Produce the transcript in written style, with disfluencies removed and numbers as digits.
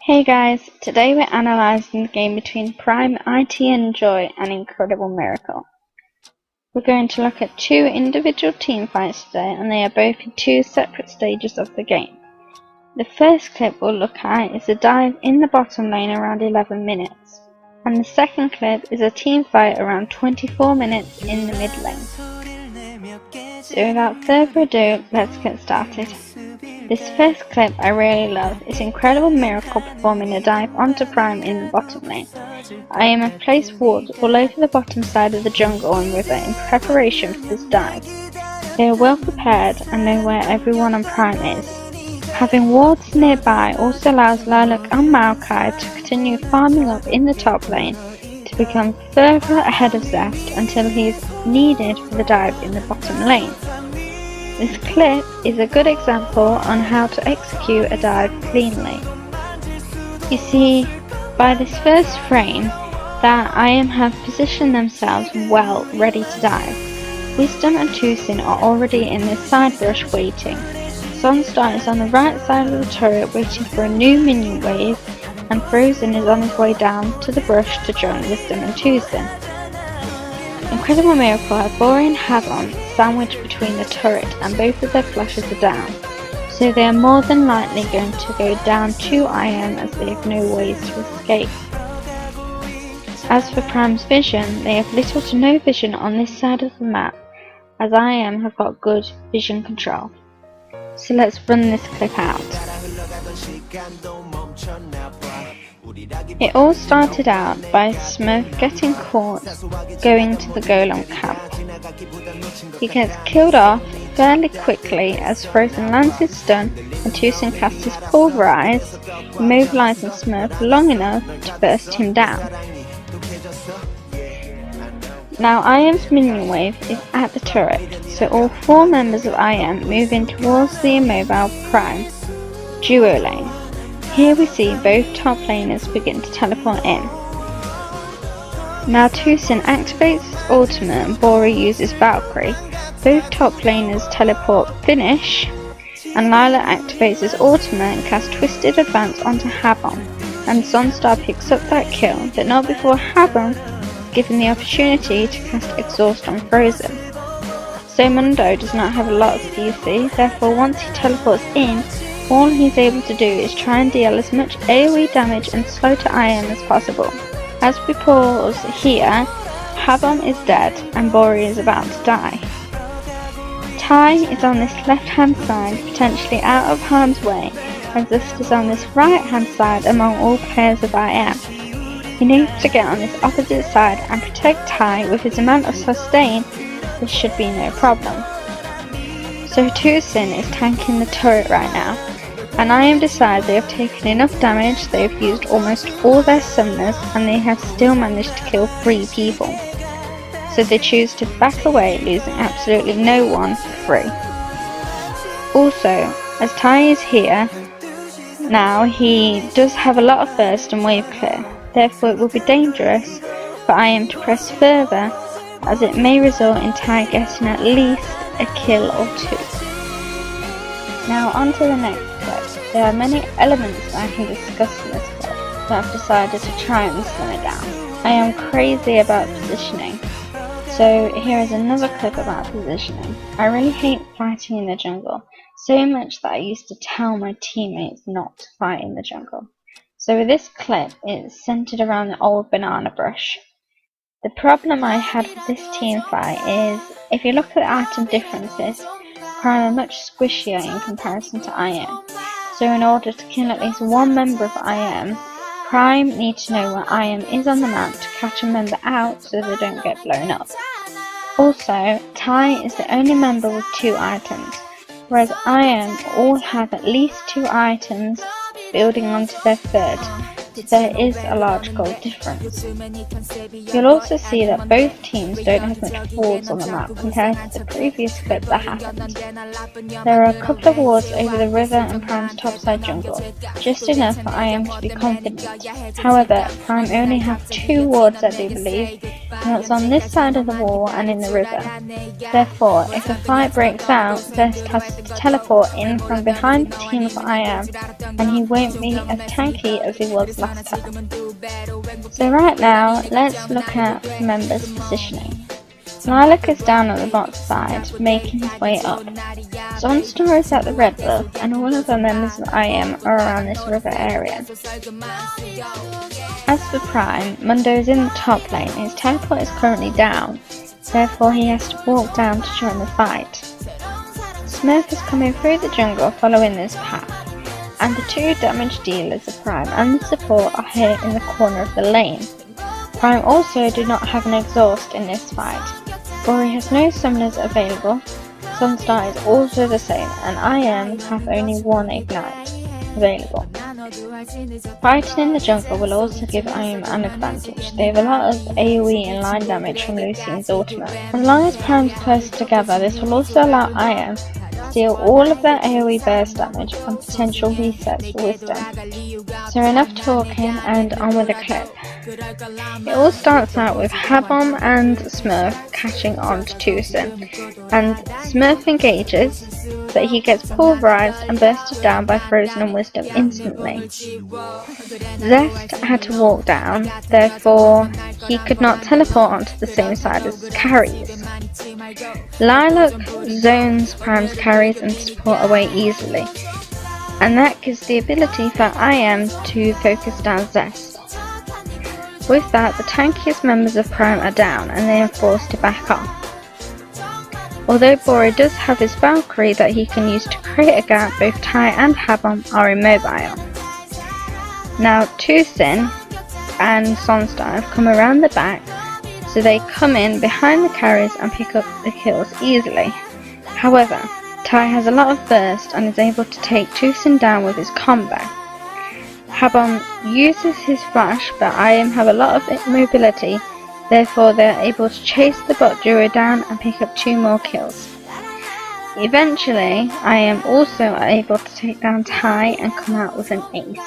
Hey guys, today we're analysing the game between Prime ITEnjoy and Incredible Miracle. We're going to look at two individual team fights today, and they are both in two separate stages of the game. The first clip we'll look at is a dive in the bottom lane around 11 minutes, and the second clip is a team fight around 24 minutes in the mid lane. So without further ado, let's get started. This first clip I really love is Incredible Miracle performing a dive onto Prime in the bottom lane. IM have placed wards all over the bottom side of the jungle and river in preparation for this dive. They are well prepared and know where everyone on Prime is. Having wards nearby also allows Lilac and Maokai to continue farming up in the top lane to become further ahead of Zest until he is needed for the dive in the bottom lane. This clip is a good example on how to execute a dive cleanly. You see, by this first frame, that IM have positioned themselves well, ready to dive. Wisdom and Tucson are already in the side brush waiting. Sunstar is on the right side of the turret waiting for a new minion wave, and Frozen is on his way down to the brush to join Wisdom and Tucson. Incredible Miracle have Bori and Havon sandwiched between the turret, and both of their flashes are down, so they are more than likely going to go down to IM as they have no ways to escape. As for Prime's vision, they have little to no vision on this side of the map, as IM have got good vision control. So let's run this clip out. It all started out by Smurf getting caught going to the Golem camp. He gets killed off fairly quickly as Frozen lands his stun and Tucson casts his Pulverize, immobilizing Smurf long enough to burst him down. Now IM's minion wave is at the turret, so all four members of IM move in towards the immobile Prime duo lane. Here we see both top laners begin to teleport in. Now Tucson activates his ultimate and Bori uses Valkyrie. Both top laners teleport finish, and Lila activates his ultimate and casts Twisted Advance onto Havon, and Sunstar picks up that kill, but not before Havon is given the opportunity to cast Exhaust on Frozen. So Mundo does not have a lot of CC, therefore once he teleports in, all he's able to do is try and deal as much AoE damage and slow to IM as possible. As we pause here, Havon is dead and Bori is about to die. Tai is on this left hand side, potentially out of harm's way, and Zest is on this right hand side among all players of IM. He needs to get on this opposite side and protect Tai. With his amount of sustain, this should be no problem. So Tucson is tanking the turret right now, and IM decide they have taken enough damage. They have used almost all their summoners and they have still managed to kill 3 people. So they choose to back away, losing absolutely no one for free. Also, as Tai is here, now he does have a lot of burst and wave clear, therefore it will be dangerous for IM to press further, as it may result in Tai getting at least a kill or 2. Now on to the next clip. There are many elements I can discuss in this clip, but I've decided to try and slim it down. I am crazy about positioning, so here is another clip about positioning. I really hate fighting in the jungle, so much that I used to tell my teammates not to fight in the jungle. So with this clip, it's centered around the old banana brush. The problem I had with this team fight is, if you look at the item differences, Prime are much squishier in comparison to IM. So in order to kill at least one member of IM, Prime need to know where IM is on the map to catch a member out so they don't get blown up. Also, Tai is the only member with 2 items, whereas IM all have at least 2 items building onto their third. there is a large goal difference. You'll also see that both teams don't have much wards on the map compared to the previous split that happened. There are a couple of wards over the river and Prime's topside jungle, just enough for IM to be confident. However, Prime only have 2 wards I do believe, and that's on this side of the wall and in the river. Therefore, if a fight breaks out, Zest has to teleport in from behind the team of IM, and he won't be as tanky as he was last time. So right now, let's look at the members' positioning. Lilac is down at the bottom side, making his way up. Sunstar is at the red buff, and all of the members of IM are around this river area. As for Prime, Mundo is in the top lane, his teleport is currently down, therefore he has to walk down to join the fight. Smurf is coming through the jungle following this path, and the 2 damage dealers of Prime and the support are here in the corner of the lane. Prime also do not have an exhaust in this fight. Bori has no summoners available, Sunstar is also the same, and IM have only 1 ignite available. Fighting in the jungle will also give IM an advantage. They have a lot of AoE and line damage from Lucian's ultimate. As long as Prime's close together, this will also allow IM to steal all of their AoE burst damage and potential resets for wisdom. So enough talking and on with the clip. It all starts out with Habom and Smurf catching on to Tucson, and Smurf engages, but he gets pulverized and bursted down by Frozen and Wisdom instantly. Zest had to walk down, therefore he could not teleport onto the same side as carries. Lilac zones Prime's carries and support away easily, and that gives the ability for IM to focus down Zest. With that, the tankiest members of Prime are down and they are forced to back off. Although Bori does have his Valkyrie that he can use to create a gap, both Tai and Habom are immobile. Now Tucson and Sunstar have come around the back, so they come in behind the carries and pick up the kills easily. However, Tai has a lot of burst and is able to take Tucson down with his combo. Habom uses his flash, but IM have a lot of mobility, therefore they are able to chase the bot duo down and pick up 2 more kills. Eventually, IM also are able to take down Tai and come out with an ace.